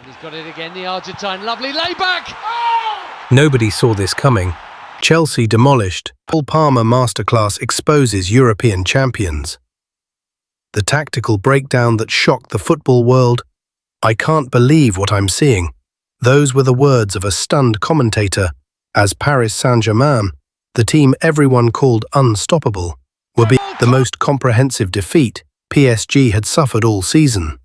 And he's got it again, the Argentine. Lovely layback! Nobody saw this coming. Chelsea demolished. Cole Palmer masterclass exposes European champions. The tactical breakdown that shocked the football world. I can't believe what I'm seeing. Those were the words of a stunned commentator, as Paris Saint-Germain, the team everyone called unstoppable, were the most comprehensive defeat PSG had suffered all season.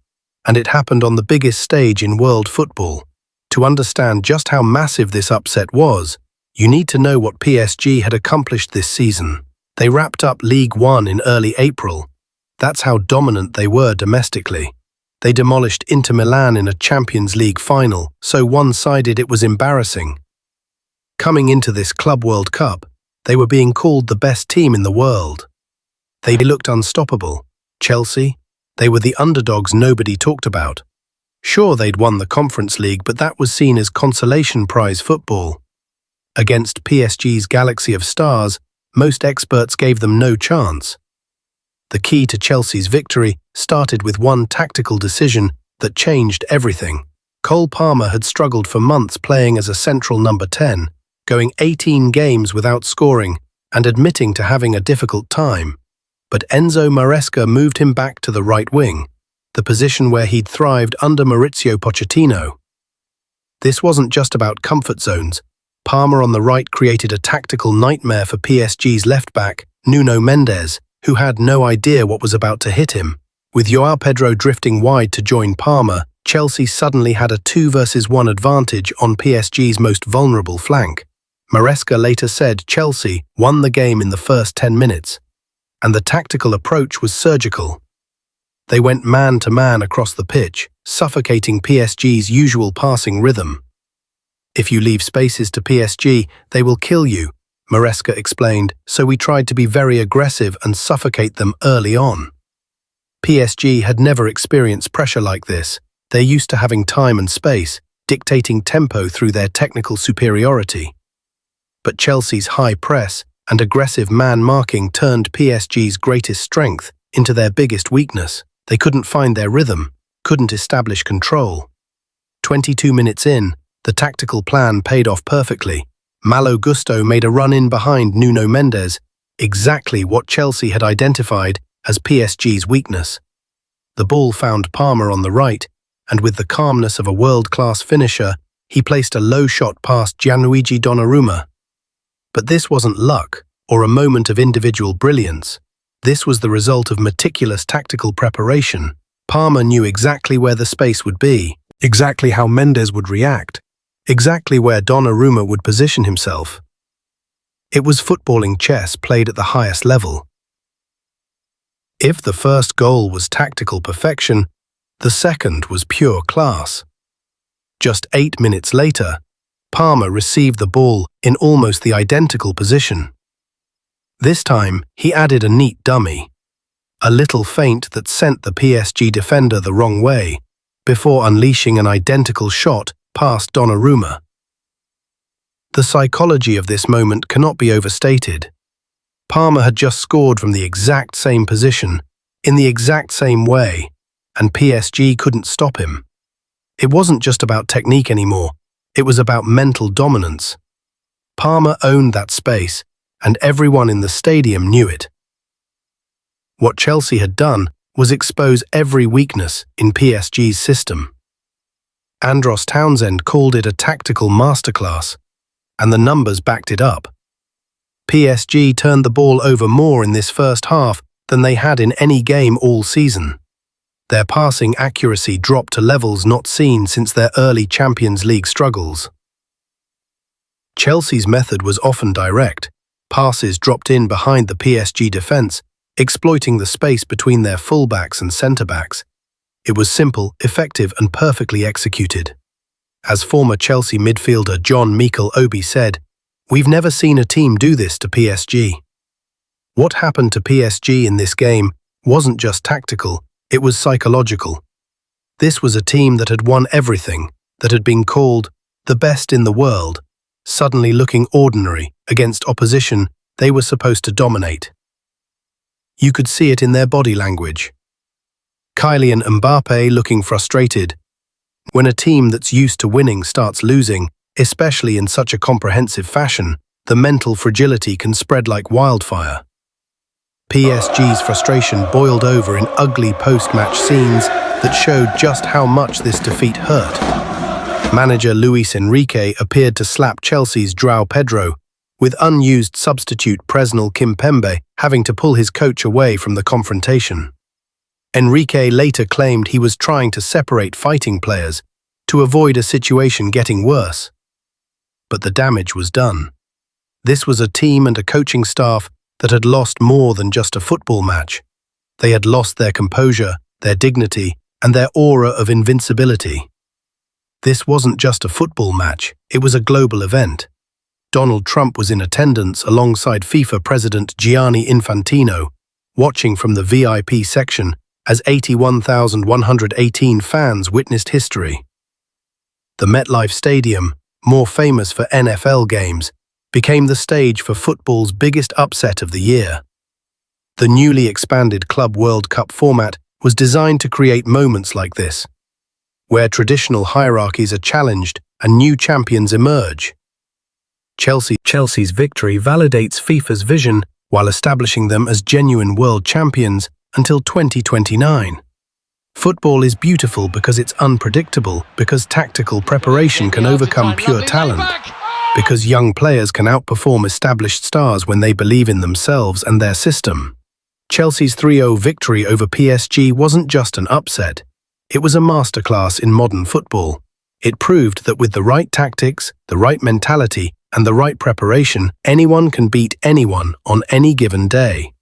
And it happened on the biggest stage in world football. To understand just how massive this upset was, you need to know what PSG had accomplished this season. They wrapped up League One in early April. That's how dominant they were domestically. They demolished Inter Milan in a Champions League final, so one-sided it was embarrassing. Coming into this Club World Cup, they were being called the best team in the world. They looked unstoppable. Chelsea, they were the underdogs nobody talked about. Sure, they'd won the Conference League, but that was seen as consolation prize football. Against PSG's galaxy of stars, most experts gave them no chance. The key to Chelsea's victory started with one tactical decision that changed everything. Cole Palmer had struggled for months playing as a central number 10, going 18 games without scoring and admitting to having a difficult time. But Enzo Maresca moved him back to the right wing, the position where he'd thrived under Maurizio Pochettino. This wasn't just about comfort zones. Palmer on the right created a tactical nightmare for PSG's left-back, Nuno Mendes, who had no idea what was about to hit him. With João Pedro drifting wide to join Palmer, Chelsea suddenly had a 2-versus-1 advantage on PSG's most vulnerable flank. Maresca later said Chelsea won the game in the first 10 minutes, and the tactical approach was surgical. They went man-to-man across the pitch, suffocating PSG's usual passing rhythm. If you leave spaces to PSG, they will kill you, Maresca explained, so we tried to be very aggressive and suffocate them early on. PSG had never experienced pressure like this. They're used to having time and space, dictating tempo through their technical superiority. But Chelsea's high press and aggressive man-marking turned PSG's greatest strength into their biggest weakness. They couldn't find their rhythm, couldn't establish control. 22 minutes in, the tactical plan paid off perfectly. Malo Gusto made a run-in behind Nuno Mendes, exactly what Chelsea had identified as PSG's weakness. The ball found Palmer on the right, and with the calmness of a world-class finisher, he placed a low shot past Gianluigi Donnarumma. But this wasn't luck or a moment of individual brilliance. This was the result of meticulous tactical preparation. Palmer knew exactly where the space would be, exactly how Mendes would react, exactly where Donnarumma would position himself. It was footballing chess played at the highest level. If the first goal was tactical perfection, the second was pure class. Just 8 minutes later, Palmer received the ball in almost the identical position. This time, he added a neat dummy, a little feint that sent the PSG defender the wrong way, before unleashing an identical shot past Donnarumma. The psychology of this moment cannot be overstated. Palmer had just scored from the exact same position, in the exact same way, and PSG couldn't stop him. It wasn't just about technique anymore, it was about mental dominance. Palmer owned that space, and everyone in the stadium knew it. What Chelsea had done was expose every weakness in PSG's system. Andros Townsend called it a tactical masterclass, and the numbers backed it up. PSG turned the ball over more in this first half than they had in any game all season. Their passing accuracy dropped to levels not seen since their early Champions League struggles. Chelsea's method was often direct. Passes dropped in behind the PSG defence, exploiting the space between their fullbacks and centre-backs. It was simple, effective and perfectly executed. As former Chelsea midfielder John Mikel Obi said, "We've never seen a team do this to PSG." What happened to PSG in this game wasn't just tactical, it was psychological. This was a team that had won everything, that had been called the best in the world, suddenly looking ordinary against opposition they were supposed to dominate. You could see it in their body language. Kylian Mbappe looking frustrated, When a team that's used to winning starts losing, especially in such a comprehensive fashion, the mental fragility can spread like wildfire. PSG's frustration boiled over in ugly post-match scenes that showed just how much this defeat hurt. Manager Luis Enrique appeared to slap Chelsea's João Pedro, with unused substitute Presnel Kimpembe having to pull his coach away from the confrontation. Enrique later claimed he was trying to separate fighting players to avoid a situation getting worse. But the damage was done. This was a team and a coaching staff that had lost more than just a football match. They had lost their composure, their dignity, and their aura of invincibility. This wasn't just a football match, it was a global event. Donald Trump was in attendance alongside FIFA President Gianni Infantino, watching from the VIP section as 81,118 fans witnessed history. The MetLife Stadium, more famous for NFL games, became the stage for football's biggest upset of the year. The newly expanded Club World Cup format was designed to create moments like this, where traditional hierarchies are challenged and new champions emerge. Chelsea's victory validates FIFA's vision while establishing them as genuine world champions until 2029. Football is beautiful because it's unpredictable, because tactical preparation can overcome pure talent, because young players can outperform established stars when they believe in themselves and their system. Chelsea's 3-0 victory over PSG wasn't just an upset. It was a masterclass in modern football. It proved that with the right tactics, the right mentality, and the right preparation, anyone can beat anyone on any given day.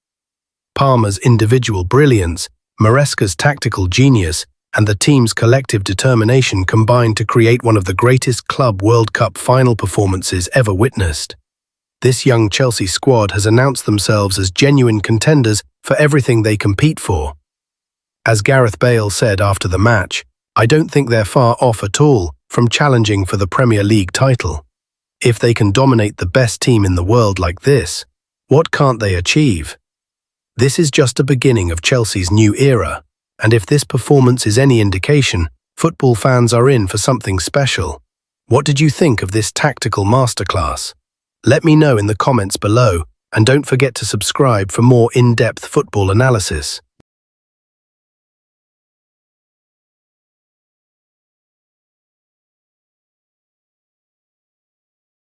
Parma's individual brilliance, Maresca's tactical genius, and the team's collective determination combined to create one of the greatest Club World Cup final performances ever witnessed. This young Chelsea squad has announced themselves as genuine contenders for everything they compete for. As Gareth Bale said after the match, "I don't think they're far off at all from challenging for the Premier League title. If they can dominate the best team in the world like this, what can't they achieve?" This is just a beginning of Chelsea's new era, and if this performance is any indication, football fans are in for something special. What did you think of this tactical masterclass? Let me know in the comments below, and don't forget to subscribe for more in-depth football analysis.